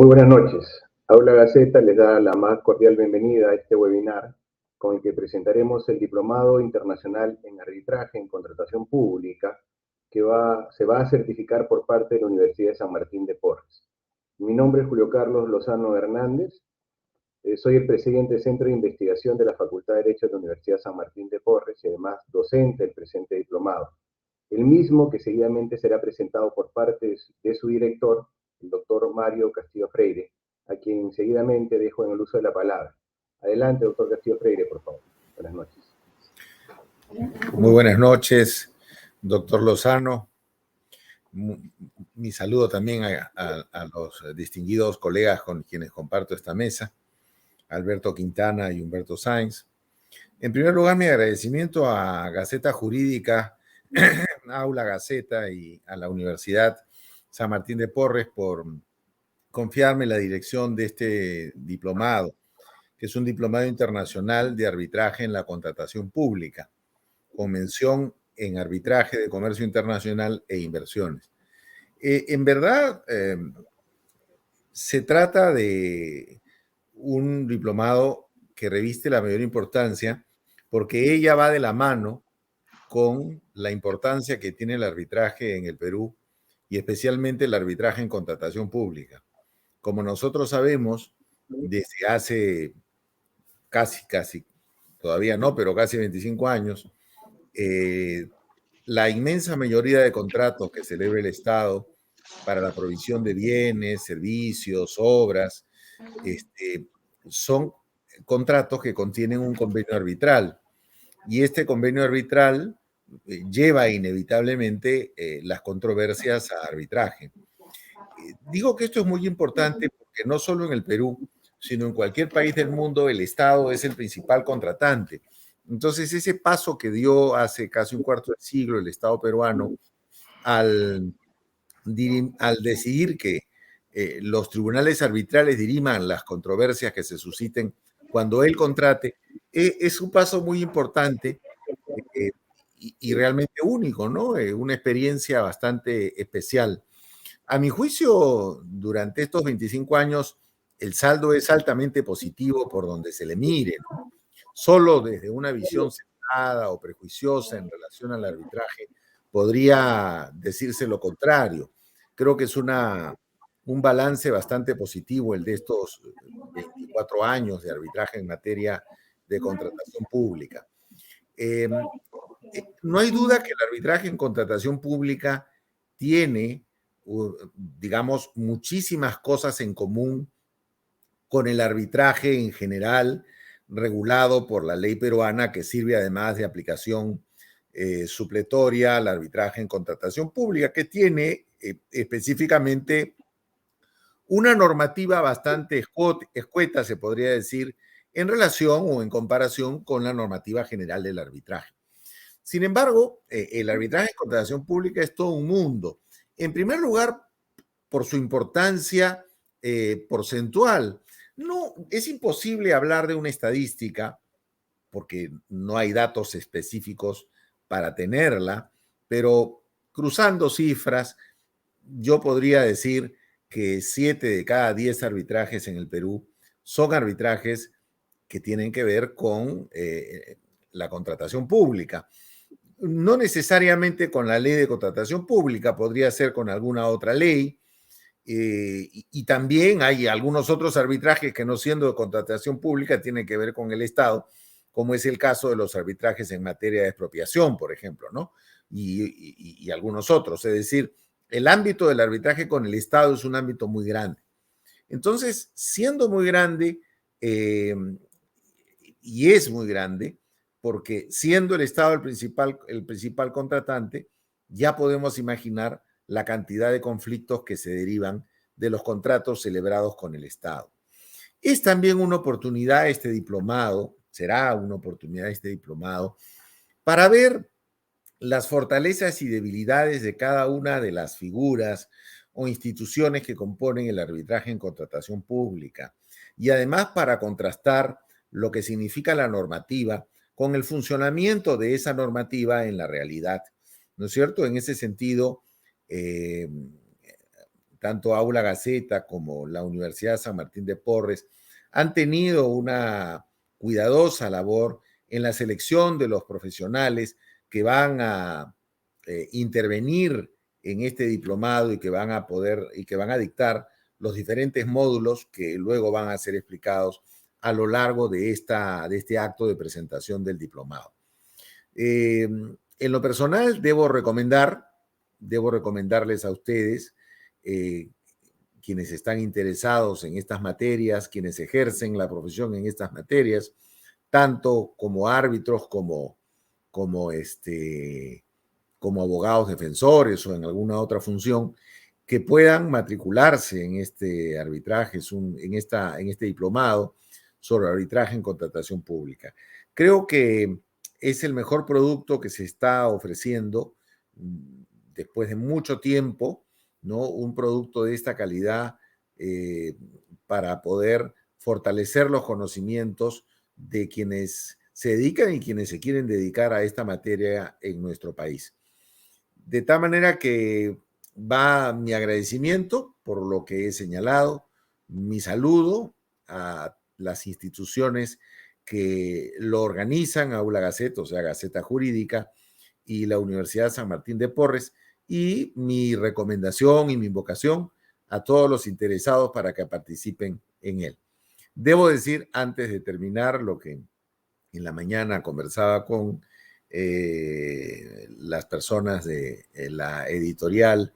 Muy buenas noches. Aula Gaceta les da la más cordial bienvenida a este webinar con el que presentaremos el Diplomado Internacional en Arbitraje en Contratación Pública que se va a certificar por parte de la Universidad de San Martín de Porres. Mi nombre es Julio Carlos Lozano Hernández. Soy el presidente del Centro de Investigación de la Facultad de Derecho de la Universidad de San Martín de Porres y además docente del presente diplomado. El mismo que seguidamente será presentado por parte de su director, el doctor Mario Castillo Freire, a quien seguidamente dejo en el uso de la palabra. Adelante, doctor Castillo Freire, por favor. Buenas noches. Muy buenas noches, doctor Lozano. Mi saludo también a los distinguidos colegas con quienes comparto esta mesa, Alberto Quintana y Humberto Sáenz. En primer lugar, mi agradecimiento a Gaceta Jurídica, Aula Gaceta y a la Universidad San Martín de Porres por confiarme en la dirección de este diplomado, que es un diplomado internacional de arbitraje en la contratación pública, con mención en arbitraje de comercio internacional e inversiones. En verdad, se trata de un diplomado que reviste la mayor importancia porque ella va de la mano con la importancia que tiene el arbitraje en el Perú y especialmente el arbitraje en contratación pública. Como nosotros sabemos, desde hace casi, todavía no, pero casi 25 años, la inmensa mayoría de contratos que celebra el Estado para la provisión de bienes, servicios, obras, son contratos que contienen un convenio arbitral. Y este convenio arbitral lleva inevitablemente las controversias a arbitraje. Digo que esto es muy importante porque no solo en el Perú, sino en cualquier país del mundo, el Estado es el principal contratante. Entonces, ese paso que dio hace casi un cuarto de siglo el Estado peruano al decidir que los tribunales arbitrales diriman las controversias que se susciten cuando él contrate, es un paso muy importante y realmente único, ¿no? Una experiencia bastante especial. A mi juicio, durante estos 25 años, el saldo es altamente positivo por donde se le mire, ¿no? Solo desde una visión cerrada o prejuiciosa en relación al arbitraje podría decirse lo contrario. Creo que es un balance bastante positivo el de estos 24 años de arbitraje en materia de contratación pública. No hay duda que el arbitraje en contratación pública tiene, digamos, muchísimas cosas en común con el arbitraje en general regulado por la ley peruana, que sirve además de aplicación supletoria al arbitraje en contratación pública, que tiene específicamente una normativa bastante escueta, se podría decir, en relación o en comparación con la normativa general del arbitraje. Sin embargo, el arbitraje en contratación pública es todo un mundo. En primer lugar, por su importancia porcentual. No, es imposible hablar de una estadística porque no hay datos específicos para tenerla, pero cruzando cifras, yo podría decir que 7 de cada 10 arbitrajes en el Perú son arbitrajes que tienen que ver con la contratación pública. No necesariamente con la ley de contratación pública, podría ser con alguna otra ley, y también hay algunos otros arbitrajes que no siendo de contratación pública tienen que ver con el Estado, como es el caso de los arbitrajes en materia de expropiación, por ejemplo, ¿no? Y algunos otros. Es decir, el ámbito del arbitraje con el Estado es un ámbito muy grande. Entonces, siendo muy grande, y es muy grande, porque siendo el Estado el principal contratante, ya podemos imaginar la cantidad de conflictos que se derivan de los contratos celebrados con el Estado. Es también una oportunidad este diplomado, será una oportunidad este diplomado, para ver las fortalezas y debilidades de cada una de las figuras o instituciones que componen el arbitraje en contratación pública y además para contrastar lo que significa la normativa con el funcionamiento de esa normativa en la realidad, ¿no es cierto? En ese sentido, tanto Aula Gaceta como la Universidad San Martín de Porres han tenido una cuidadosa labor en la selección de los profesionales que van a intervenir en este diplomado y que van a dictar los diferentes módulos que luego van a ser explicados a lo largo de este acto de presentación del diplomado. En lo personal, debo recomendarles a ustedes, quienes están interesados en estas materias, quienes ejercen la profesión en estas materias, tanto como árbitros como abogados defensores o en alguna otra función, que puedan matricularse en este arbitraje, en este diplomado sobre arbitraje en contratación pública. Creo que es el mejor producto que se está ofreciendo después de mucho tiempo, ¿no? Un producto de esta calidad para poder fortalecer los conocimientos de quienes se dedican y quienes se quieren dedicar a esta materia en nuestro país. De tal manera que va mi agradecimiento por lo que he señalado, mi saludo a las instituciones que lo organizan, Aula Gaceta, o sea, Gaceta Jurídica, y la Universidad San Martín de Porres, y mi recomendación y mi invocación a todos los interesados para que participen en él. Debo decir, antes de terminar, lo que en la mañana conversaba con las personas de la editorial,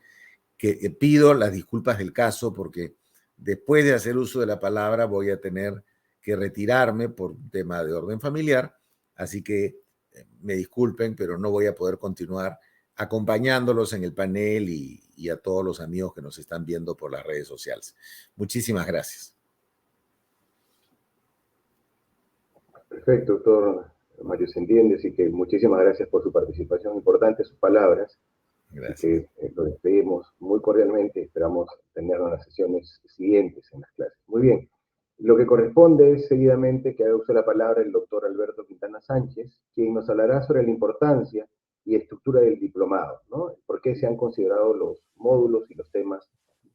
que pido las disculpas del caso porque después de hacer uso de la palabra voy a tener que retirarme por un tema de orden familiar, así que me disculpen, pero no voy a poder continuar acompañándolos en el panel y a todos los amigos que nos están viendo por las redes sociales. Muchísimas gracias. Perfecto, doctor Mario, se entiende, así que muchísimas gracias por su participación, importantes sus palabras. Gracias. Y que lo despedimos muy cordialmente, esperamos tener unas sesiones siguientes en las clases. Muy bien, lo que corresponde es seguidamente que haga uso de la palabra el doctor Alberto Quintana Sánchez, quien nos hablará sobre la importancia y estructura del diplomado, ¿no? Por qué se han considerado los módulos y los temas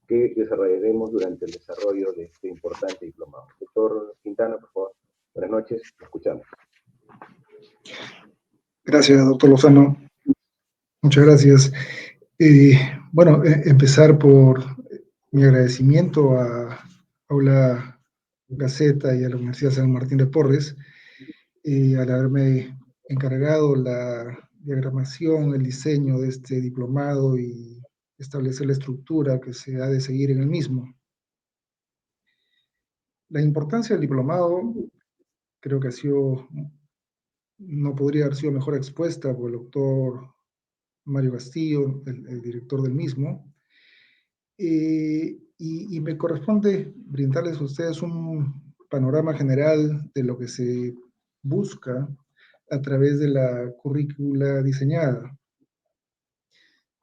que desarrollaremos durante el desarrollo de este importante diplomado. Doctor Quintana, por favor. Buenas noches, lo escuchamos. Gracias, doctor Lozano. Muchas gracias. Bueno, empezar por mi agradecimiento a Aula Gaceta y a la Universidad San Martín de Porres al haberme encargado la diagramación, el diseño de este diplomado y establecer la estructura que se ha de seguir en el mismo. La importancia del diplomado creo que no podría haber sido mejor expuesta por el doctor Mario Castillo, el director del mismo, y me corresponde brindarles a ustedes un panorama general de lo que se busca a través de la currícula diseñada.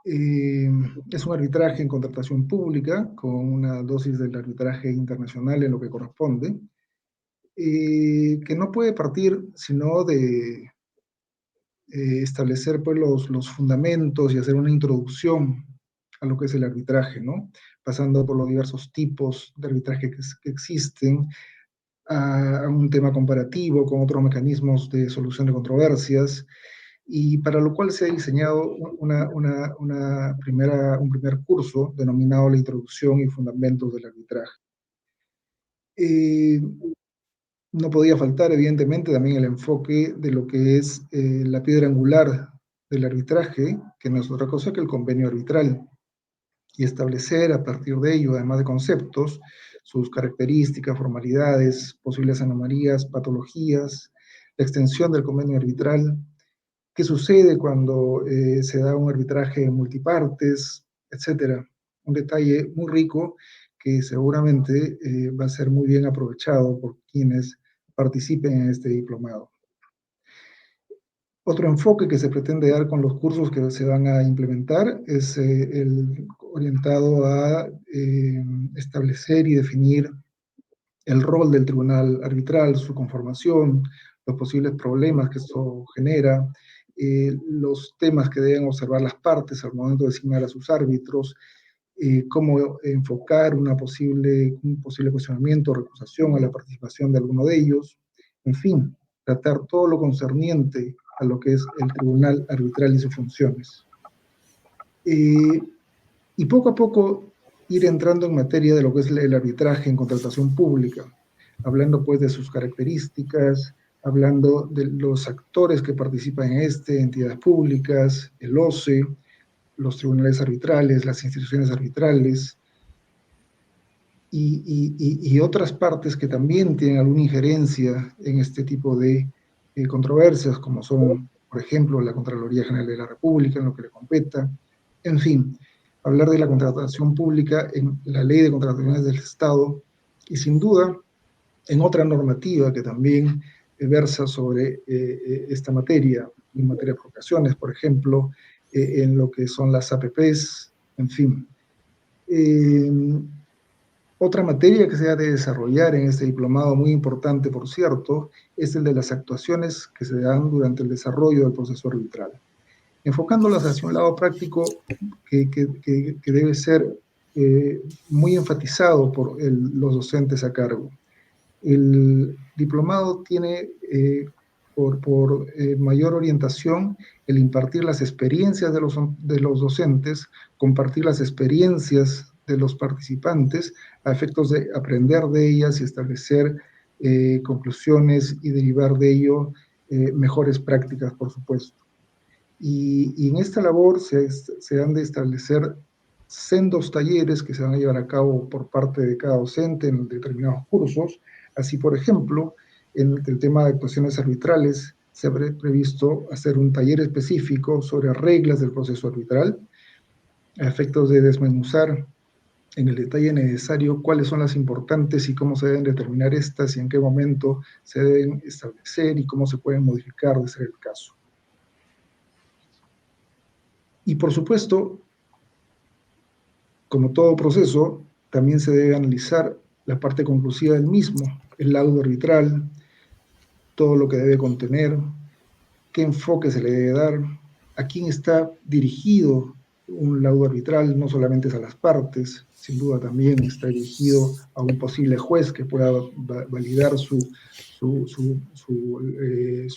Es un arbitraje en contratación pública, con una dosis del arbitraje internacional en lo que corresponde, que no puede partir sino de establecer pues, los fundamentos y hacer una introducción a lo que es el arbitraje, ¿no? Pasando por los diversos tipos de arbitraje que existen, a un tema comparativo con otros mecanismos de solución de controversias, y para lo cual se ha diseñado un primer curso denominado la Introducción y Fundamentos del Arbitraje. No podía faltar, evidentemente, también el enfoque de lo que es la piedra angular del arbitraje, que no es otra cosa que el convenio arbitral, y establecer a partir de ello, además de conceptos, sus características, formalidades, posibles anomalías, patologías, la extensión del convenio arbitral, qué sucede cuando se da un arbitraje multipartes, etcétera. Un detalle muy rico que seguramente va a ser muy bien aprovechado por quienes participen en este diplomado. Otro enfoque que se pretende dar con los cursos que se van a implementar es el orientado a establecer y definir el rol del tribunal arbitral, su conformación, los posibles problemas que esto genera, los temas que deben observar las partes al momento de designar a sus árbitros, cómo enfocar un posible cuestionamiento o recusación a la participación de alguno de ellos, en fin, tratar todo lo concerniente a lo que es el tribunal arbitral y sus funciones. Y poco a poco ir entrando en materia de lo que es el arbitraje en contratación pública, hablando pues de sus características, hablando de los actores que participan en entidades públicas, el OCE, los tribunales arbitrales, las instituciones arbitrales, y otras partes que también tienen alguna injerencia en este tipo de controversias, como son, por ejemplo, la Contraloría General de la República, en lo que le competa, en fin, hablar de la contratación pública en la Ley de Contrataciones del Estado, y sin duda en otra normativa que también versa sobre esta materia, en materia de provocaciones, por ejemplo, en lo que son las APPs, en fin. Otra materia que se ha de desarrollar en este diplomado, muy importante por cierto, es el de las actuaciones que se dan durante el desarrollo del proceso arbitral, enfocándolas hacia un lado práctico que debe ser muy enfatizado por los docentes a cargo. El diplomado tiene por mayor orientación el impartir las experiencias de los docentes, compartir las experiencias de los participantes a efectos de aprender de ellas y establecer conclusiones y derivar de ello mejores prácticas, por supuesto. Y en esta labor se han de establecer sendos talleres que se van a llevar a cabo por parte de cada docente en determinados cursos. Así, por ejemplo, en el tema de actuaciones arbitrales, se ha previsto hacer un taller específico sobre reglas del proceso arbitral, a efectos de desmenuzar en el detalle necesario cuáles son las importantes y cómo se deben determinar estas y en qué momento se deben establecer y cómo se pueden modificar de ser el caso. Y por supuesto, como todo proceso, también se debe analizar la parte conclusiva del mismo, el laudo arbitral, todo lo que debe contener, qué enfoque se le debe dar, a quién está dirigido un laudo arbitral, no solamente es a las partes, sin duda también está dirigido a un posible juez que pueda validar sus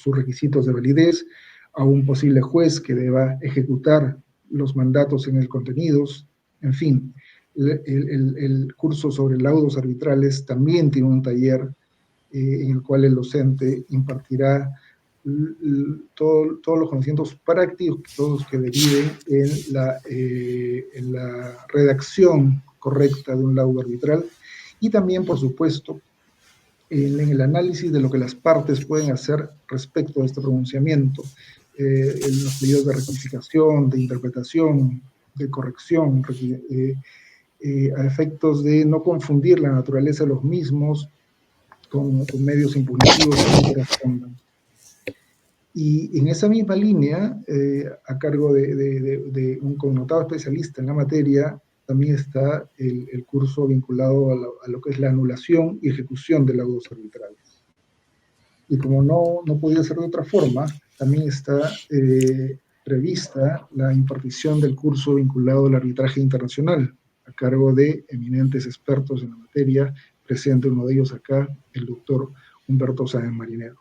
requisitos de validez, a un posible juez que deba ejecutar los mandatos en el contenidos, en fin. El curso sobre laudos arbitrales también tiene un taller en el cual el docente impartirá todos los conocimientos prácticos que deriven en la redacción correcta de un laudo arbitral y también, por supuesto, en el análisis de lo que las partes pueden hacer respecto a este pronunciamiento, en los pedidos de rectificación, de interpretación, de corrección, a efectos de no confundir la naturaleza de los mismos con medios impugnativos que no correspondan. Y en esa misma línea, a cargo de un connotado especialista en la materia, también está el curso vinculado a lo que es la anulación y ejecución de laudos arbitrales. Y como no podía ser de otra forma, también está prevista la impartición del curso vinculado al arbitraje internacional, a cargo de eminentes expertos en la materia, presente uno de ellos acá, el doctor Humberto Sáenz Marinero.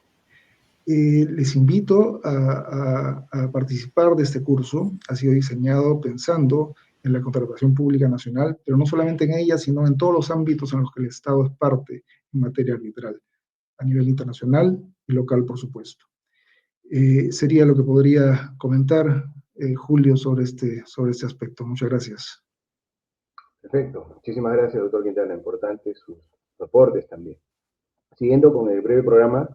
Les invito a participar de este curso. Ha sido diseñado pensando en la contratación pública nacional, pero no solamente en ella, sino en todos los ámbitos en los que el Estado es parte en materia arbitral, a nivel internacional y local, por supuesto. Sería lo que podría comentar, Julio, sobre este aspecto. Muchas gracias. Perfecto. Muchísimas gracias, doctor Quintana. Importantes sus aportes también. Siguiendo con el breve programa,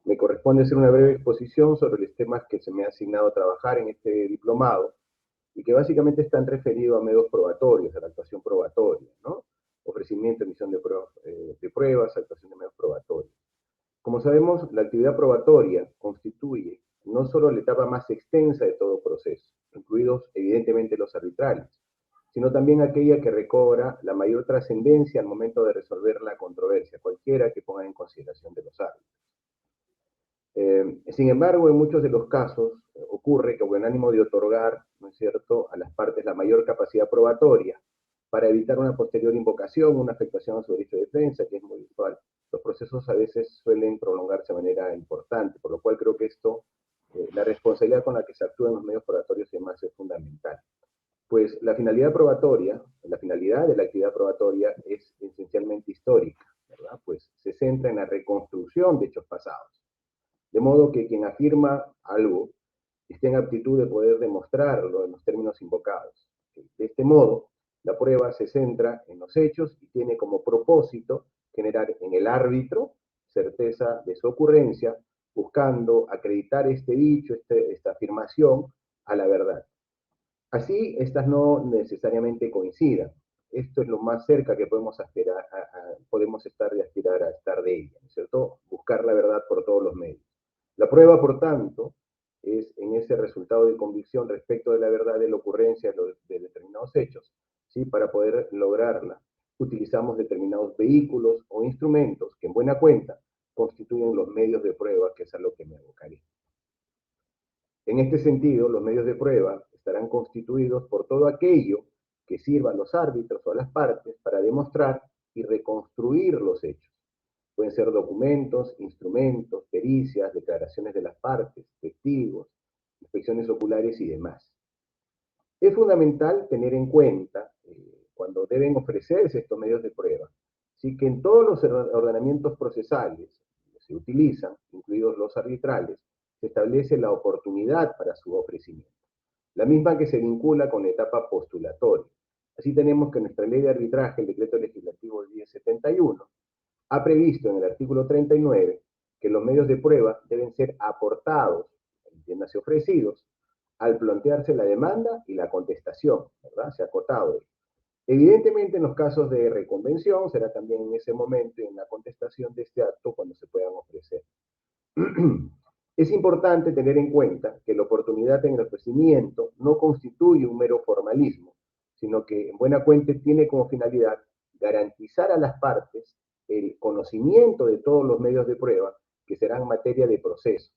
me corresponde hacer una breve exposición sobre los temas que se me ha asignado a trabajar en este diplomado y que básicamente están referidos a medios probatorios, a la actuación probatoria, ¿no? Ofrecimiento, emisión de pruebas, actuación de medios probatorios. Como sabemos, la actividad probatoria constituye no solo la etapa más extensa de todo proceso, incluidos evidentemente los arbitrales, sino también aquella que recobra la mayor trascendencia al momento de resolver la controversia, cualquiera que ponga en consideración de los árbitros. Sin embargo, en muchos de los casos ocurre que con ánimo de otorgar, ¿no es cierto?, a las partes la mayor capacidad probatoria, para evitar una posterior invocación, una afectación a su derecho de defensa, que es muy usual. Los procesos a veces suelen prolongarse de manera importante, por lo cual creo que esto, la responsabilidad con la que se actúa en los medios probatorios y demás es fundamental. Pues la finalidad probatoria, la finalidad de la actividad probatoria es esencialmente histórica, ¿verdad? Pues se centra en la reconstrucción de hechos pasados. De modo que quien afirma algo esté en aptitud de poder demostrarlo en los términos invocados. De este modo, la prueba se centra en los hechos y tiene como propósito generar en el árbitro certeza de su ocurrencia, buscando acreditar este dicho, esta afirmación a la verdad. Así, estas no necesariamente coincidan. Esto es lo más cerca que podemos aspirar podemos estar de aspirar a estar de ella, ¿no es cierto? Buscar la verdad por todos los medios. La prueba, por tanto, es en ese resultado de convicción respecto de la verdad de la ocurrencia de determinados hechos. ¿Sí? Para poder lograrla, utilizamos determinados vehículos o instrumentos que en buena cuenta constituyen los medios de prueba, que es a lo que me abocaré. En este sentido, los medios de prueba estarán constituidos por todo aquello que sirva a los árbitros o a las partes para demostrar y reconstruir los hechos. Pueden ser documentos, instrumentos, pericias, declaraciones de las partes, testigos, inspecciones oculares y demás. Es fundamental tener en cuenta, cuando deben ofrecerse estos medios de prueba, sí que en todos los ordenamientos procesales que se utilizan, incluidos los arbitrales, se establece la oportunidad para su ofrecimiento, la misma que se vincula con la etapa postulatoria. Así tenemos que nuestra ley de arbitraje, el decreto legislativo 1071, ha previsto en el artículo 39 que los medios de prueba deben ser aportados, entiéndase ofrecidos, al plantearse la demanda y la contestación, ¿verdad? Se ha acotado. Evidentemente, en los casos de reconvención, será también en ese momento, en la contestación de este acto, cuando se puedan ofrecer. Es importante tener en cuenta que la oportunidad en el ofrecimiento no constituye un mero formalismo, sino que en buena cuenta tiene como finalidad garantizar a las partes el conocimiento de todos los medios de prueba que serán materia de proceso,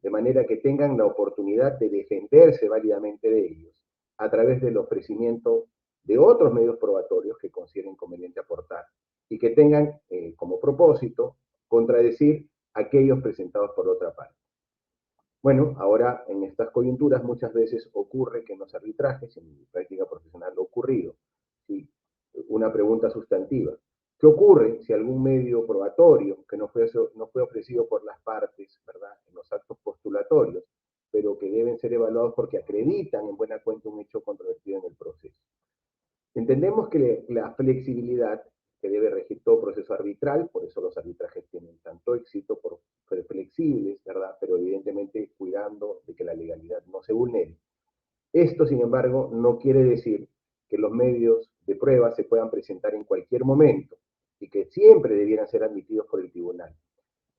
de manera que tengan la oportunidad de defenderse válidamente de ellos a través del ofrecimiento de otros medios probatorios que consideren conveniente aportar y que tengan como propósito contradecir aquellos presentados por otra parte. Bueno, ahora en estas coyunturas muchas veces ocurre que en los arbitrajes, en mi práctica profesional, lo ocurrido, ¿sí? Una pregunta sustantiva. ¿Qué ocurre si algún medio probatorio que no fue ofrecido por las partes, ¿verdad?, en los actos postulatorios, pero que deben ser evaluados porque acreditan en buena cuenta un hecho controvertido en el proceso? Entendemos que la flexibilidad que debe regir todo proceso arbitral, por eso los arbitrajes tienen tanto éxito, por ser flexibles, ¿verdad?, pero evidentemente cuidando de que la legalidad no se vulnere. Esto, sin embargo, no quiere decir que los medios de prueba se puedan presentar en cualquier momento y que siempre debieran ser admitidos por el tribunal.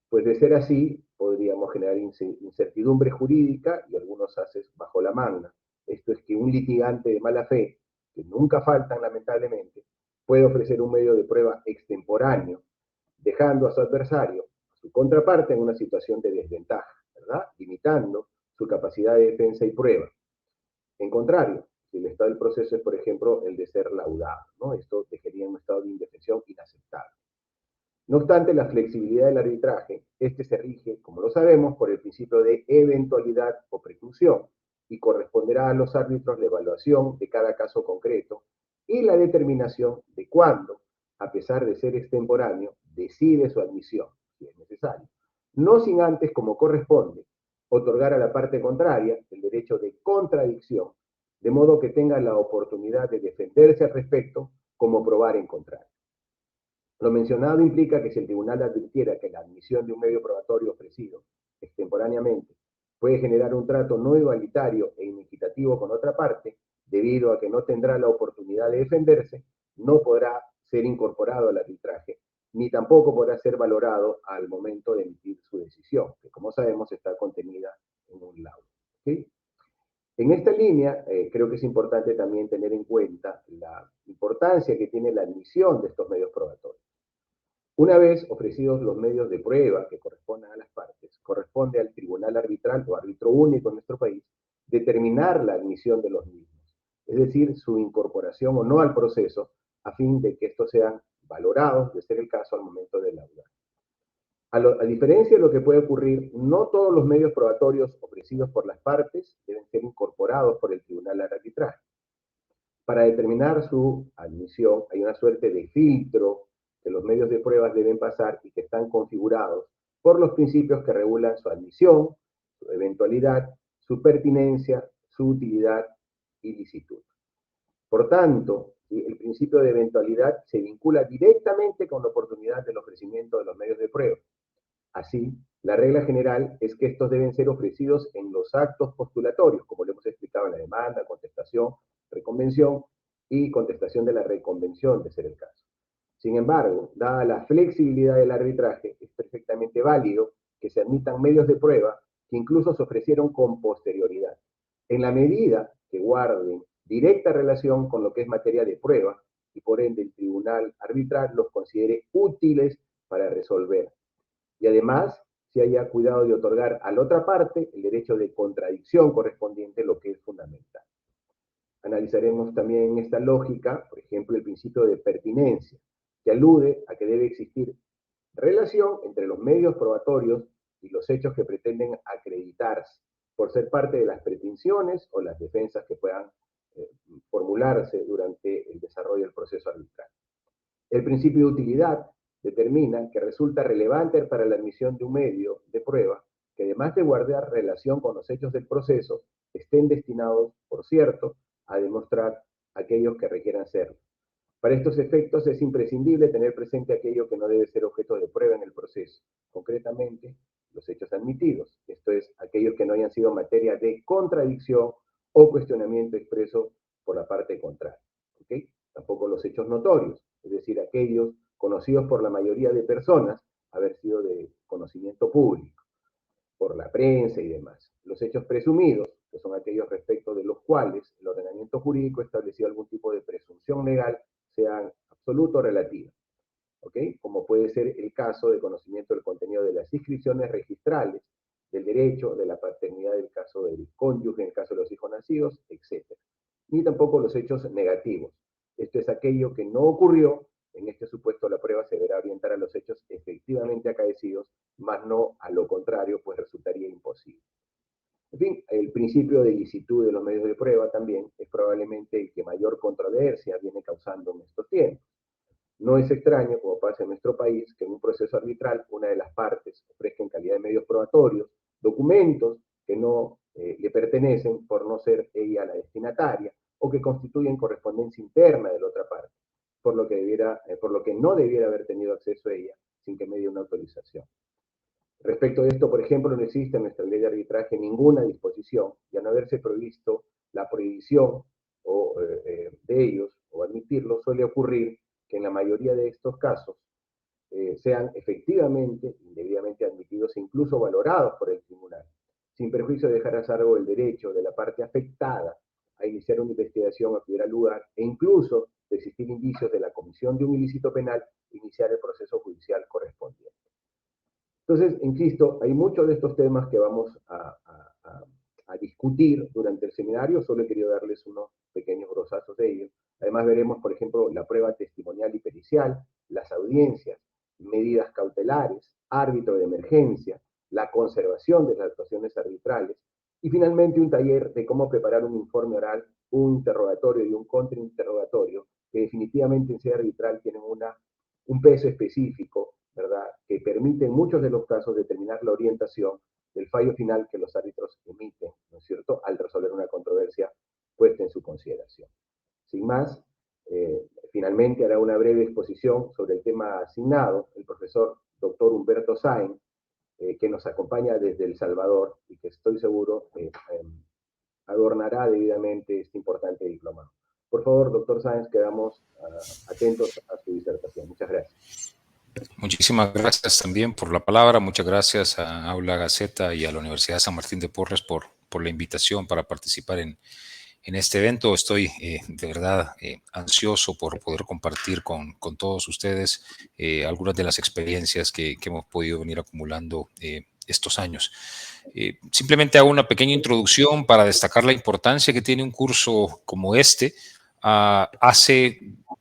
Pues de ser así, podríamos generar incertidumbre jurídica y algunos haces bajo la manga. Esto es que un litigante de mala fe, que nunca faltan lamentablemente, puede ofrecer un medio de prueba extemporáneo, dejando a su adversario, a su contraparte, en una situación de desventaja, ¿verdad?, limitando su capacidad de defensa y prueba. En contrario, si el estado del proceso es, por ejemplo, el de ser laudado, ¿no? Esto dejaría un estado de indefensión inaceptable. No obstante, la flexibilidad del arbitraje, este se rige, como lo sabemos, por el principio de eventualidad o preclusión, y corresponderá a los árbitros la evaluación de cada caso concreto y la determinación de cuándo, a pesar de ser extemporáneo, decide su admisión, si es necesario. No sin antes, como corresponde, otorgar a la parte contraria el derecho de contradicción, de modo que tenga la oportunidad de defenderse al respecto, como probar en contrario. Lo mencionado implica que si el tribunal advirtiera que la admisión de un medio probatorio ofrecido extemporáneamente puede generar un trato no igualitario e inequitativo con otra parte, debido a que no tendrá la oportunidad de defenderse, no podrá ser incorporado al arbitraje, ni tampoco podrá ser valorado al momento de emitir su decisión, que como sabemos está contenida en un laudo. ¿Sí? En esta línea, creo que es importante también tener en cuenta la importancia que tiene la admisión de estos medios probatorios. Una vez ofrecidos los medios de prueba que corresponden a las partes, corresponde al tribunal arbitral o árbitro único en nuestro país determinar la admisión de los mismos, es decir, su incorporación o no al proceso, a fin de que estos sean valorados, de ser el caso, al momento de laudar. A diferencia de lo que puede ocurrir, no todos los medios probatorios ofrecidos por las partes deben ser incorporados por el tribunal al arbitraje. Para determinar su admisión, hay una suerte de filtro que los medios de pruebas deben pasar y que están configurados por los principios que regulan su admisión, su eventualidad, su pertinencia, su utilidad y licitud. Por tanto, el principio de eventualidad se vincula directamente con la oportunidad del ofrecimiento de los medios de prueba. Así, la regla general es que estos deben ser ofrecidos en los actos postulatorios, como lo hemos explicado en la demanda, contestación, reconvención y contestación de la reconvención, de ser el caso. Sin embargo, dada la flexibilidad del arbitraje, es perfectamente válido que se admitan medios de prueba que incluso se ofrecieron con posterioridad, en la medida que guarden directa relación con lo que es materia de prueba y por ende el tribunal arbitral los considere útiles para resolver. Y además se haya cuidado de otorgar a la otra parte el derecho de contradicción correspondiente, lo que es fundamental. Analizaremos también en esta lógica, por ejemplo, el principio de pertinencia, que alude a que debe existir relación entre los medios probatorios y los hechos que pretenden acreditarse, por ser parte de las pretensiones o las defensas que puedan formularse durante el desarrollo del proceso arbitral. El principio de utilidad determina que resulta relevante para la admisión de un medio de prueba que, además de guardar relación con los hechos del proceso, estén destinados, por cierto, a demostrar aquellos que requieran serlo. Para estos efectos es imprescindible tener presente aquello que no debe ser objeto de prueba en el proceso, concretamente los hechos admitidos, esto es, aquellos que no hayan sido materia de contradicción o cuestionamiento expreso por la parte contraria. ¿Okay? Tampoco los hechos notorios, es decir, aquellos conocidos por la mayoría de personas, haber sido de conocimiento público, por la prensa y demás. Los hechos presumidos, que son aquellos respecto de los cuales el ordenamiento jurídico estableció algún tipo de presunción legal, sean absoluto o relativa. ¿Okay? Como puede ser el caso de conocimiento del contenido de las inscripciones registrales, del derecho, de la paternidad del caso del cónyuge, en el caso de los hijos nacidos, etc. Ni tampoco los hechos negativos. Esto es aquello que no ocurrió. En este supuesto, la prueba se deberá orientar a los hechos efectivamente acaecidos, más no a lo contrario, pues resultaría imposible. En fin, el principio de licitud de los medios de prueba también es probablemente el que mayor controversia viene causando en estos tiempos. No es extraño, como pasa en nuestro país, que en un proceso arbitral una de las partes ofrezca en calidad de medios probatorios documentos que no le pertenecen por no ser ella la destinataria o que constituyen correspondencia interna de la otra parte, por lo que no debiera haber tenido acceso a ella sin que medie una autorización. Respecto de esto, por ejemplo, no existe en nuestra ley de arbitraje ninguna disposición, y a no haberse previsto la prohibición de ellos o admitirlos, suele ocurrir que en la mayoría de estos casos sean efectivamente, indebidamente admitidos e incluso valorados por el tribunal, sin perjuicio de dejar a cargo el derecho de la parte afectada a iniciar una investigación a que hubiera lugar e incluso de existir indicios de la comisión de un ilícito penal, iniciar el proceso judicial correspondiente. Entonces, insisto, hay muchos de estos temas que vamos a discutir durante el seminario, solo he querido darles unos pequeños grosazos de ellos. Además veremos, por ejemplo, la prueba testimonial y pericial, las audiencias, medidas cautelares, árbitro de emergencia, la conservación de las actuaciones arbitrales y finalmente un taller de cómo preparar un informe oral, un interrogatorio y un contrainterrogatorio que definitivamente en sede arbitral tienen un peso específico, ¿verdad?, que permite en muchos de los casos determinar la orientación del fallo final que los árbitros emiten, ¿no es cierto?, al resolver una controversia puesta en su consideración. Sin más, finalmente hará una breve exposición sobre el tema asignado el profesor Dr. Humberto Sáenz, que nos acompaña desde El Salvador y que estoy seguro adornará debidamente este importante diplomado. Por favor, doctor Sáenz, quedamos atentos a su disertación. Muchas gracias. Muchísimas gracias también por la palabra. Muchas gracias a Aula Gaceta y a la Universidad San Martín de Porres por la invitación para participar en este evento. Estoy de verdad ansioso por poder compartir con todos ustedes algunas de las experiencias que hemos podido venir acumulando estos años. Simplemente hago una pequeña introducción para destacar la importancia que tiene un curso como este. Hace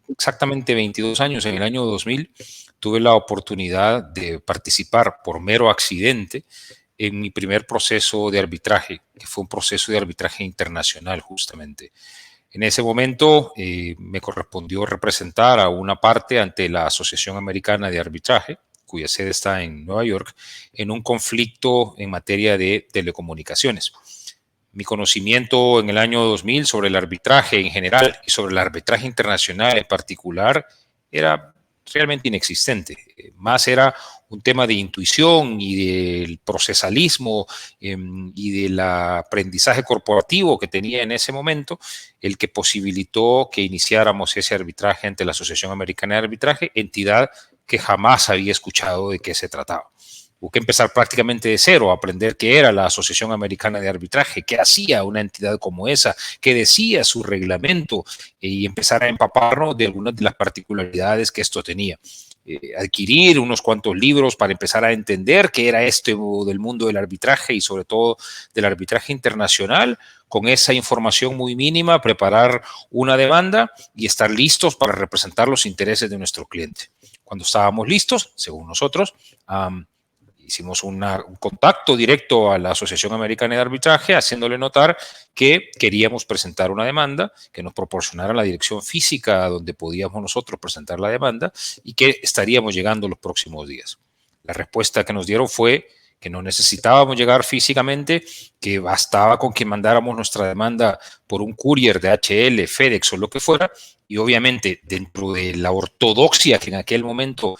exactamente 22 años, en el año 2000, tuve la oportunidad de participar por mero accidente en mi primer proceso de arbitraje, que fue un proceso de arbitraje internacional justamente. En ese momento me correspondió representar a una parte ante la Asociación Americana de Arbitraje, cuya sede está en Nueva York, en un conflicto en materia de telecomunicaciones. Mi conocimiento en el año 2000 sobre el arbitraje en general y sobre el arbitraje internacional en particular era realmente inexistente. Más era un tema de intuición y del procesalismo y del aprendizaje corporativo que tenía en ese momento, el que posibilitó que iniciáramos ese arbitraje ante la Asociación Americana de Arbitraje, entidad que jamás había escuchado de qué se trataba. Hubo que empezar prácticamente de cero, a aprender qué era la Asociación Americana de Arbitraje, qué hacía una entidad como esa, qué decía su reglamento y empezar a empaparnos de algunas de las particularidades que esto tenía. Adquirir unos cuantos libros para empezar a entender qué era esto del mundo del arbitraje y sobre todo del arbitraje internacional. Con esa información muy mínima, preparar una demanda y estar listos para representar los intereses de nuestro cliente. Cuando estábamos listos, según nosotros, hicimos un contacto directo a la Asociación Americana de Arbitraje, haciéndole notar que queríamos presentar una demanda, que nos proporcionara la dirección física donde podíamos nosotros presentar la demanda y que estaríamos llegando los próximos días. La respuesta que nos dieron fue que no necesitábamos llegar físicamente, que bastaba con que mandáramos nuestra demanda por un courier de DHL, FedEx o lo que fuera, y obviamente dentro de la ortodoxia que en aquel momento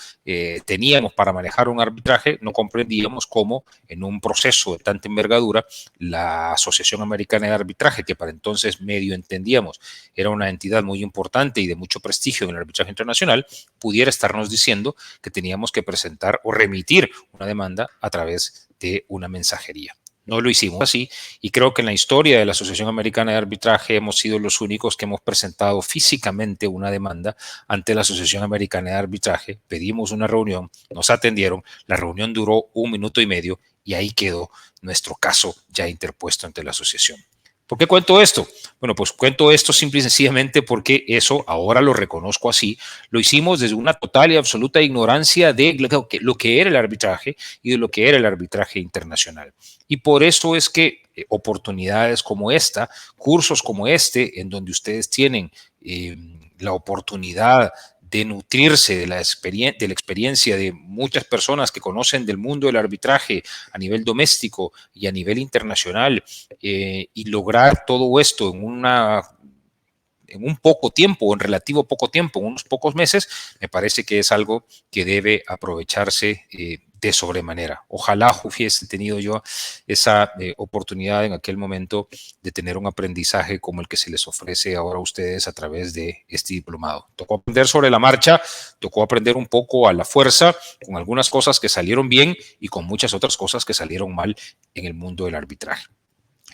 teníamos para manejar un arbitraje, no comprendíamos cómo en un proceso de tanta envergadura la Asociación Americana de Arbitraje, que para entonces medio entendíamos era una entidad muy importante y de mucho prestigio en el arbitraje internacional, pudiera estarnos diciendo que teníamos que presentar o remitir una demanda a través de una mensajería. No lo hicimos así y creo que en la historia de la Asociación Americana de Arbitraje hemos sido los únicos que hemos presentado físicamente una demanda ante la Asociación Americana de Arbitraje. Pedimos una reunión, nos atendieron, la reunión duró 1 minuto y medio y ahí quedó nuestro caso ya interpuesto ante la asociación. ¿Por qué cuento esto? Bueno, pues cuento esto simple y sencillamente porque eso, ahora lo reconozco así, lo hicimos desde una total y absoluta ignorancia de lo que era el arbitraje y de lo que era el arbitraje internacional. Y por eso es que oportunidades como esta, cursos como este, en donde ustedes tienen la oportunidad de nutrirse de la experiencia de muchas personas que conocen del mundo del arbitraje a nivel doméstico y a nivel internacional y lograr todo esto en un poco tiempo, en relativo poco tiempo, en unos pocos meses, me parece que es algo que debe aprovecharse de sobremanera. Ojalá hubiese tenido yo esa oportunidad en aquel momento de tener un aprendizaje como el que se les ofrece ahora a ustedes a través de este diplomado. Tocó aprender sobre la marcha, tocó aprender un poco a la fuerza, con algunas cosas que salieron bien y con muchas otras cosas que salieron mal en el mundo del arbitraje.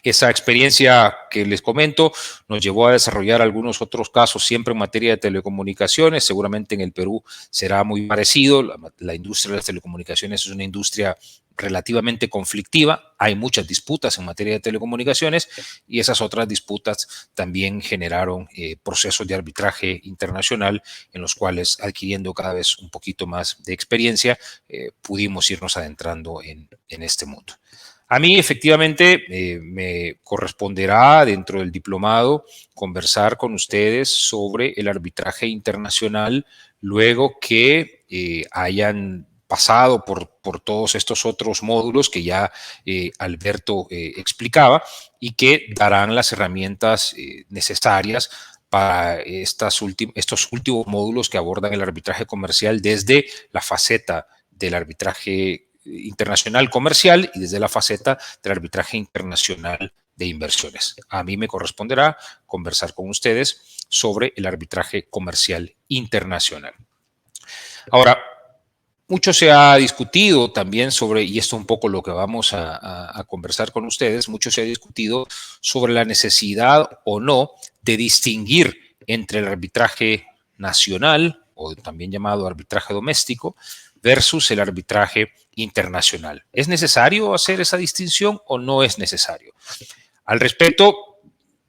Esa experiencia que les comento nos llevó a desarrollar algunos otros casos siempre en materia de telecomunicaciones. Seguramente en el Perú será muy parecido. La industria de las telecomunicaciones es una industria relativamente conflictiva. Hay muchas disputas en materia de telecomunicaciones y esas otras disputas también generaron procesos de arbitraje internacional en los cuales, adquiriendo cada vez un poquito más de experiencia, pudimos irnos adentrando en este mundo. A mí efectivamente me corresponderá dentro del diplomado conversar con ustedes sobre el arbitraje internacional luego que hayan pasado por todos estos otros módulos que ya Alberto explicaba y que darán las herramientas necesarias para estos últimos módulos que abordan el arbitraje comercial desde la faceta del arbitraje internacional comercial y desde la faceta del arbitraje internacional de inversiones. A mí me corresponderá conversar con ustedes sobre el arbitraje comercial internacional. Ahora, mucho se ha discutido también sobre, y esto es un poco lo que vamos a conversar con ustedes, mucho se ha discutido sobre la necesidad o no de distinguir entre el arbitraje nacional, o también llamado arbitraje doméstico, versus el arbitraje internacional. ¿Es necesario hacer esa distinción o no es necesario? Al respecto,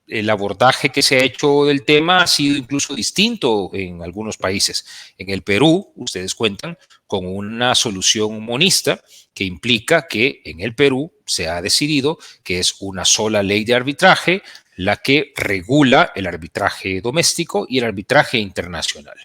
el abordaje que se ha hecho del tema ha sido incluso distinto en algunos países. En el Perú, ustedes cuentan con una solución monista que implica que en el Perú se ha decidido que es una sola ley de arbitraje la que regula el arbitraje doméstico y el arbitraje internacional.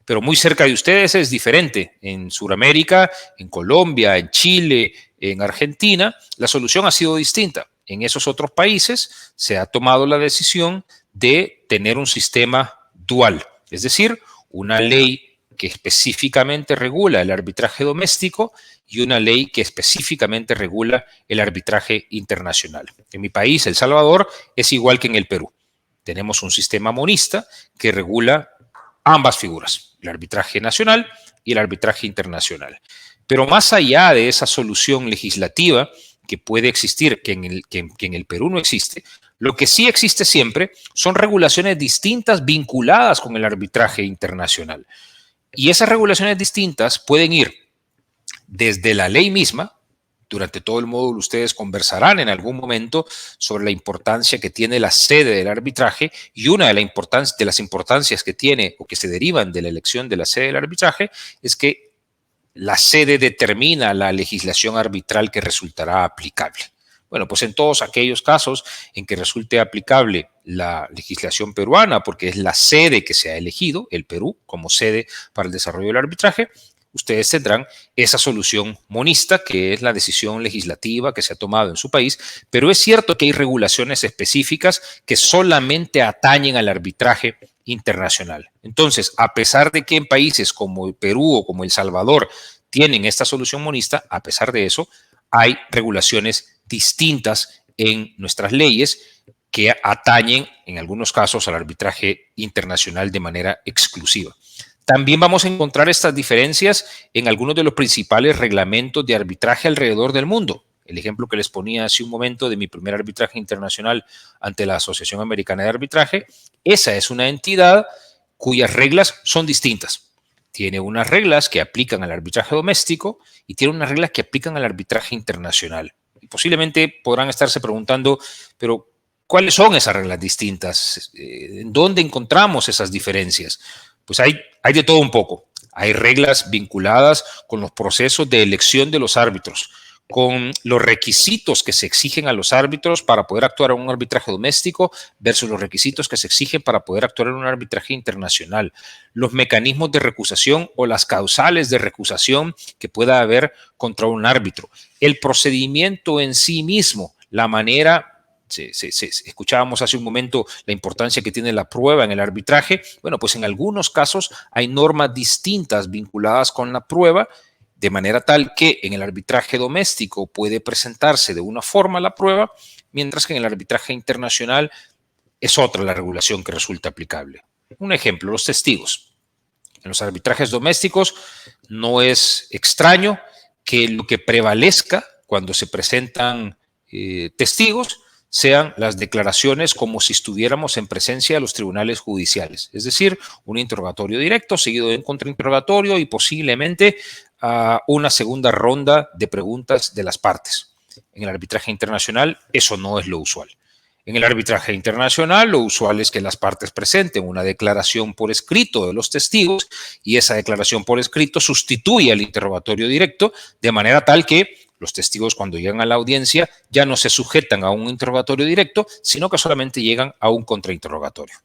Pero muy cerca de ustedes es diferente. En Sudamérica, en Colombia, en Chile, en Argentina, la solución ha sido distinta. En esos otros países se ha tomado la decisión de tener un sistema dual, es decir, una ley que específicamente regula el arbitraje doméstico y una ley que específicamente regula el arbitraje internacional. En mi país, El Salvador, es igual que en el Perú. Tenemos un sistema monista que regula ambas figuras, el arbitraje nacional y el arbitraje internacional. Pero más allá de esa solución legislativa que puede existir, que en el Perú no existe, lo que sí existe siempre son regulaciones distintas vinculadas con el arbitraje internacional. Y esas regulaciones distintas pueden ir desde la ley misma. Durante todo el módulo ustedes conversarán en algún momento sobre la importancia que tiene la sede del arbitraje, y una de las importancias que tiene o que se derivan de la elección de la sede del arbitraje es que la sede determina la legislación arbitral que resultará aplicable. Bueno, pues en todos aquellos casos en que resulte aplicable la legislación peruana, porque es la sede que se ha elegido, el Perú, como sede para el desarrollo del arbitraje, ustedes tendrán esa solución monista, que es la decisión legislativa que se ha tomado en su país, pero es cierto que hay regulaciones específicas que solamente atañen al arbitraje internacional. Entonces, a pesar de que en países como el Perú o como El Salvador tienen esta solución monista, a pesar de eso, hay regulaciones distintas en nuestras leyes que atañen, en algunos casos, al arbitraje internacional de manera exclusiva. También vamos a encontrar estas diferencias en algunos de los principales reglamentos de arbitraje alrededor del mundo. El ejemplo que les ponía hace un momento de mi primer arbitraje internacional ante la Asociación Americana de Arbitraje, esa es una entidad cuyas reglas son distintas. Tiene unas reglas que aplican al arbitraje doméstico y tiene unas reglas que aplican al arbitraje internacional. Y posiblemente podrán estarse preguntando, pero ¿cuáles son esas reglas distintas? ¿En dónde encontramos esas diferencias? Pues hay de todo un poco. Hay reglas vinculadas con los procesos de elección de los árbitros, con los requisitos que se exigen a los árbitros para poder actuar en un arbitraje doméstico versus los requisitos que se exigen para poder actuar en un arbitraje internacional, los mecanismos de recusación o las causales de recusación que pueda haber contra un árbitro, el procedimiento en sí mismo, la manera. Escuchábamos hace un momento la importancia que tiene la prueba en el arbitraje. Bueno, pues en algunos casos hay normas distintas vinculadas con la prueba, de manera tal que en el arbitraje doméstico puede presentarse de una forma la prueba, mientras que en el arbitraje internacional es otra la regulación que resulta aplicable. Un ejemplo, los testigos. En los arbitrajes domésticos no es extraño que lo que prevalezca cuando se presentan testigos sean las declaraciones como si estuviéramos en presencia de los tribunales judiciales, es decir, un interrogatorio directo seguido de un contrainterrogatorio y posiblemente una segunda ronda de preguntas de las partes. En el arbitraje internacional eso no es lo usual. En el arbitraje internacional lo usual es que las partes presenten una declaración por escrito de los testigos y esa declaración por escrito sustituye al interrogatorio directo, de manera tal que los testigos, cuando llegan a la audiencia, ya no se sujetan a un interrogatorio directo, sino que solamente llegan a un contrainterrogatorio.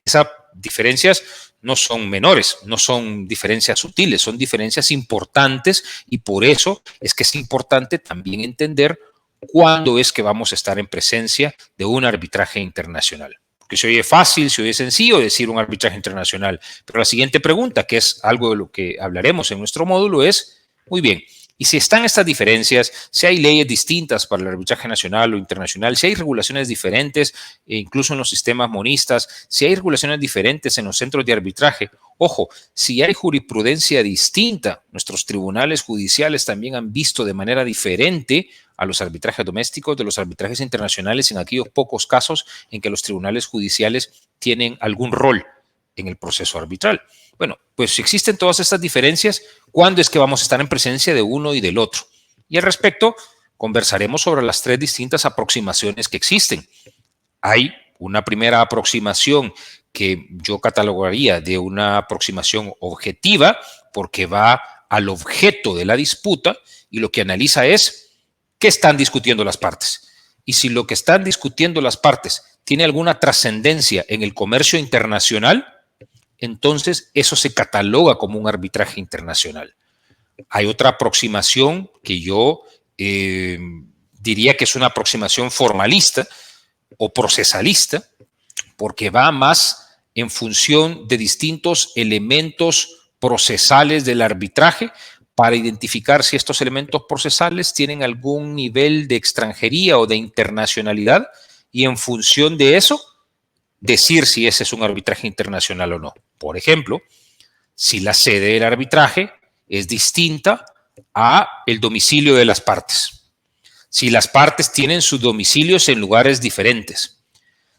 Esas diferencias no son menores, no son diferencias sutiles, son diferencias importantes, y por eso es que es importante también entender cuándo es que vamos a estar en presencia de un arbitraje internacional. Porque se oye fácil, se oye sencillo decir un arbitraje internacional, pero la siguiente pregunta, que es algo de lo que hablaremos en nuestro módulo, es, muy bien, y si están estas diferencias, si hay leyes distintas para el arbitraje nacional o internacional, si hay regulaciones diferentes, incluso en los sistemas monistas, si hay regulaciones diferentes en los centros de arbitraje, ojo, si hay jurisprudencia distinta, nuestros tribunales judiciales también han visto de manera diferente a los arbitrajes domésticos de los arbitrajes internacionales en aquellos pocos casos en que los tribunales judiciales tienen algún rol en el proceso arbitral. Bueno, pues si existen todas estas diferencias, ¿cuándo es que vamos a estar en presencia de uno y del otro? Y al respecto, conversaremos sobre las 3 distintas aproximaciones que existen. Hay una primera aproximación que yo catalogaría de una aproximación objetiva porque va al objeto de la disputa y lo que analiza es qué están discutiendo las partes. Y si lo que están discutiendo las partes tiene alguna trascendencia en el comercio internacional, entonces eso se cataloga como un arbitraje internacional. Hay otra aproximación que yo diría que es una aproximación formalista o procesalista, porque va más en función de distintos elementos procesales del arbitraje para identificar si estos elementos procesales tienen algún nivel de extranjería o de internacionalidad y en función de eso decir si ese es un arbitraje internacional o no. Por ejemplo, si la sede del arbitraje es distinta a el domicilio de las partes, si las partes tienen sus domicilios en lugares diferentes,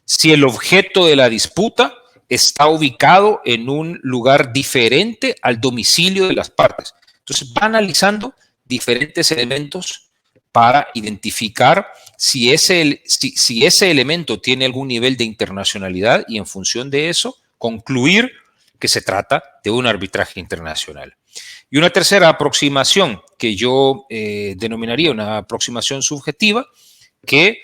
si el objeto de la disputa está ubicado en un lugar diferente al domicilio de las partes. Entonces va analizando diferentes elementos para identificar si ese elemento tiene algún nivel de internacionalidad y en función de eso concluir que se trata de un arbitraje internacional. Y una tercera aproximación que yo denominaría una aproximación subjetiva, que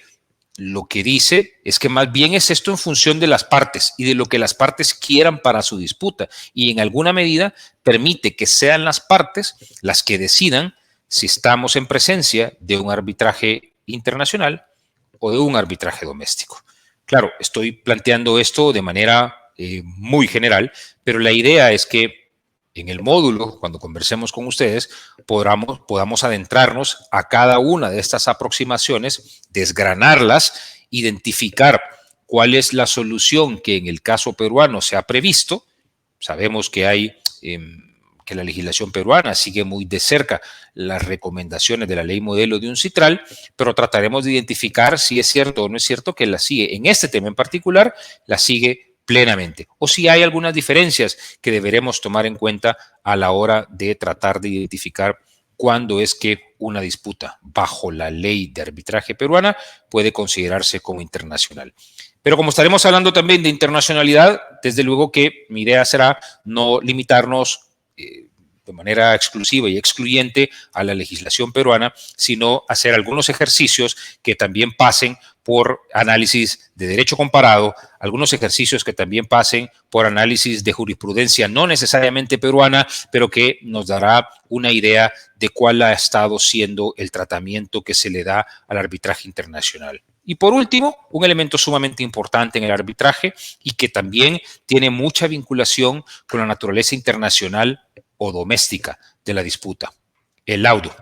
lo que dice es que más bien es esto en función de las partes y de lo que las partes quieran para su disputa y en alguna medida permite que sean las partes las que decidan si estamos en presencia de un arbitraje internacional o de un arbitraje doméstico. Claro, estoy planteando esto de manera muy general, pero la idea es que en el módulo, cuando conversemos con ustedes, podamos adentrarnos a cada una de estas aproximaciones, desgranarlas, identificar cuál es la solución que en el caso peruano se ha previsto. Sabemos que que la legislación peruana sigue muy de cerca las recomendaciones de la ley modelo de UNCITRAL, pero trataremos de identificar si es cierto o no es cierto que la sigue, en este tema en particular, la sigue plenamente, o si hay algunas diferencias que deberemos tomar en cuenta a la hora de tratar de identificar cuándo es que una disputa bajo la ley de arbitraje peruana puede considerarse como internacional. Pero como estaremos hablando también de internacionalidad, desde luego que mi idea será no limitarnos de manera exclusiva y excluyente a la legislación peruana, sino hacer algunos ejercicios que también pasen por análisis de derecho comparado, algunos ejercicios que también pasen por análisis de jurisprudencia no necesariamente peruana, pero que nos dará una idea de cuál ha estado siendo el tratamiento que se le da al arbitraje internacional. Y por último, un elemento sumamente importante en el arbitraje y que también tiene mucha vinculación con la naturaleza internacional o doméstica de la disputa: el laudo,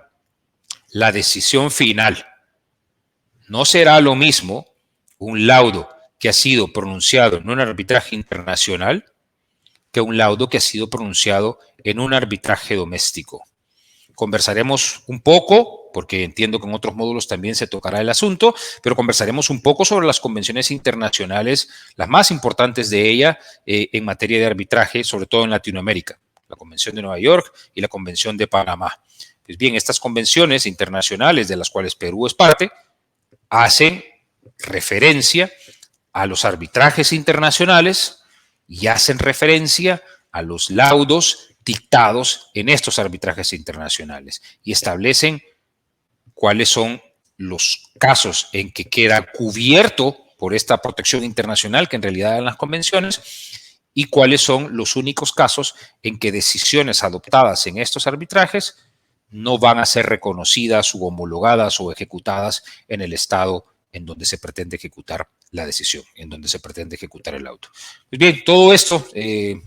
la decisión final. No será lo mismo un laudo que ha sido pronunciado en un arbitraje internacional que un laudo que ha sido pronunciado en un arbitraje doméstico. Conversaremos un poco, porque entiendo que en otros módulos también se tocará el asunto, pero conversaremos un poco sobre las convenciones internacionales, las más importantes de ellas en materia de arbitraje, sobre todo en Latinoamérica: la Convención de Nueva York y la Convención de Panamá. Pues bien, estas convenciones internacionales de las cuales Perú es parte hacen referencia a los arbitrajes internacionales y hacen referencia a los laudos dictados en estos arbitrajes internacionales y establecen cuáles son los casos en que queda cubierto por esta protección internacional que en realidad dan las convenciones y cuáles son los únicos casos en que decisiones adoptadas en estos arbitrajes no van a ser reconocidas u homologadas o ejecutadas en el estado en donde se pretende ejecutar la decisión, en donde se pretende ejecutar el auto. Pues bien, todo esto,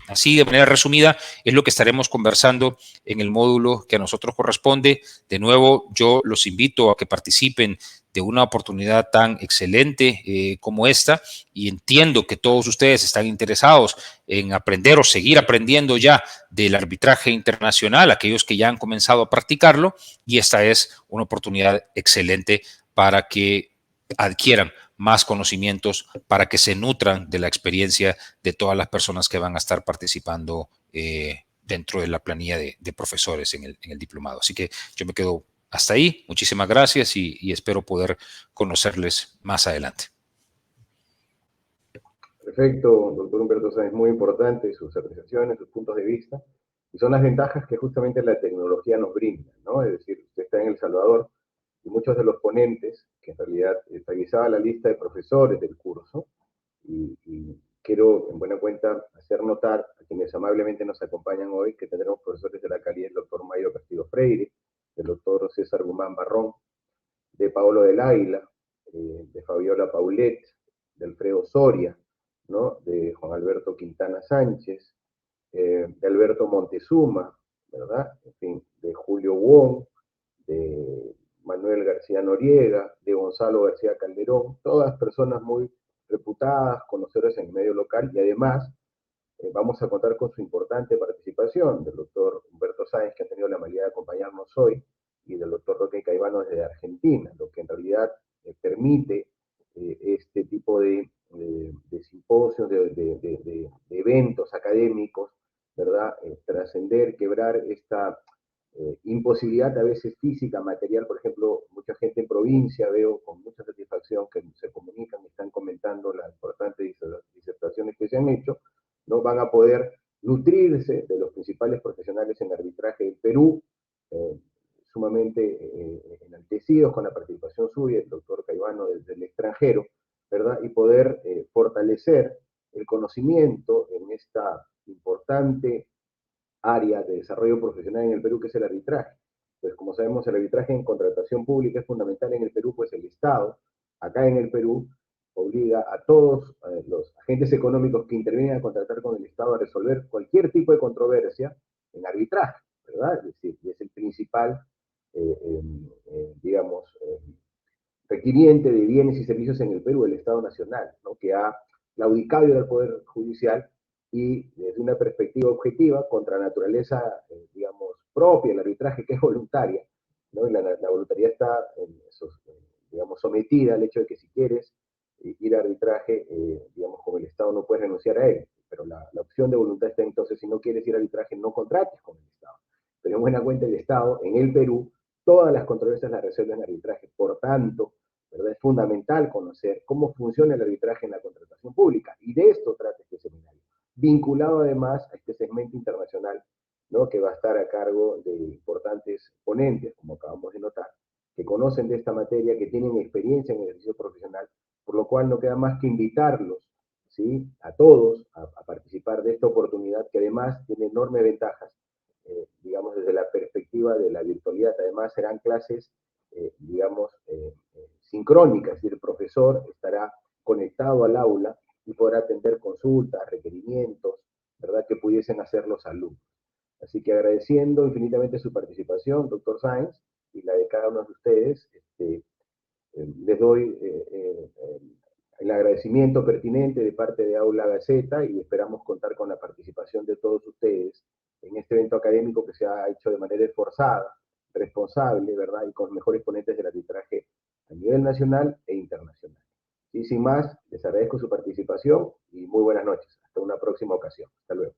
así de manera resumida, es lo que estaremos conversando en el módulo que a nosotros corresponde. De nuevo, yo los invito a que participen de una oportunidad tan excelente como esta, y entiendo que todos ustedes están interesados en aprender o seguir aprendiendo ya del arbitraje internacional, aquellos que ya han comenzado a practicarlo, y esta es una oportunidad excelente para que adquieran más conocimientos para que se nutran de la experiencia de todas las personas que van a estar participando dentro de la planilla de profesores en el diplomado. Así que yo me quedo hasta ahí. Muchísimas gracias y espero poder conocerles más adelante. Perfecto, doctor Humberto Sáenz, muy importante sus apreciaciones, sus puntos de vista, y son las ventajas que justamente la tecnología nos brinda, ¿no? Es decir, usted está en El Salvador y muchos de los ponentes, que en realidad revisaba la lista de profesores del curso, y quiero en buena cuenta hacer notar a quienes amablemente nos acompañan hoy que tendremos profesores de la calidad del doctor Mayo Castillo Freire, del doctor César Guzmán Barrón, de Paolo del Águila, de Fabiola Paulet, de Alfredo Soria, ¿no? De Juan Alberto Quintana Sánchez, de Alberto Montezuma, ¿verdad? En fin, de Julio Wong, de Manuel García Noriega, de Gonzalo García Calderón, todas personas muy reputadas, conocedoras en el medio local, y además vamos a contar con su importante participación del doctor Humberto Sáenz, que ha tenido la amabilidad de acompañarnos hoy, y del doctor Roque Caivano desde Argentina, lo que en realidad permite este tipo de simposios, de eventos académicos, ¿verdad? Trascender, quebrar esta imposibilidad a veces física, material. Por ejemplo, mucha gente en provincia, veo con mucha satisfacción que se comunican y están comentando las importantes disertaciones que se han hecho, ¿no? Van a poder nutrirse de los principales profesionales en arbitraje del Perú, sumamente enaltecidos con la participación suya, el doctor Caivano desde el extranjero, ¿verdad? Y poder fortalecer el conocimiento en esta importante área de desarrollo profesional en el Perú, que es el arbitraje. Pues como sabemos, el arbitraje en contratación pública es fundamental en el Perú, pues el Estado, acá en el Perú, obliga a todos los agentes económicos que intervienen a contratar con el Estado a resolver cualquier tipo de controversia en arbitraje, ¿verdad? Es decir, y es el principal, digamos, requiriente de bienes y servicios en el Perú, el Estado Nacional, ¿no? Que ha claudicado al Poder Judicial y desde una perspectiva objetiva, contra naturaleza, digamos, propia, el arbitraje que es voluntaria, ¿no? Y la voluntariedad está, digamos, sometida al hecho de que si quieres ir a arbitraje, digamos, como el Estado no puedes renunciar a él, pero la opción de voluntad está entonces, si no quieres ir a arbitraje, no contrates con el Estado. Pero en buena cuenta el Estado, en el Perú, todas las controversias las resuelve en arbitraje. Por tanto, ¿verdad? Es fundamental conocer cómo funciona el arbitraje en la contratación pública, y de esto trata este seminario, vinculado además a este segmento internacional, ¿no? Que va a estar a cargo de importantes ponentes, como acabamos de notar, que conocen de esta materia, que tienen experiencia en el ejercicio profesional, por lo cual no queda más que invitarlos, ¿sí? A todos a participar de esta oportunidad, que además tiene enormes ventajas, digamos, desde la perspectiva de la virtualidad. Además serán clases, digamos, sincrónicas, es decir, el profesor estará conectado al aula y podrá atender consultas, requerimientos, ¿verdad?, que pudiesen hacer los alumnos. Así que agradeciendo infinitamente su participación, doctor Sáenz, y la de cada uno de ustedes, les doy el agradecimiento pertinente de parte de Aula Gaceta, y esperamos contar con la participación de todos ustedes en este evento académico que se ha hecho de manera esforzada, responsable, ¿verdad?, y con los mejores ponentes del arbitraje a nivel nacional e internacional. Y sin más, les agradezco su participación y muy buenas noches. Hasta una próxima ocasión. Hasta luego.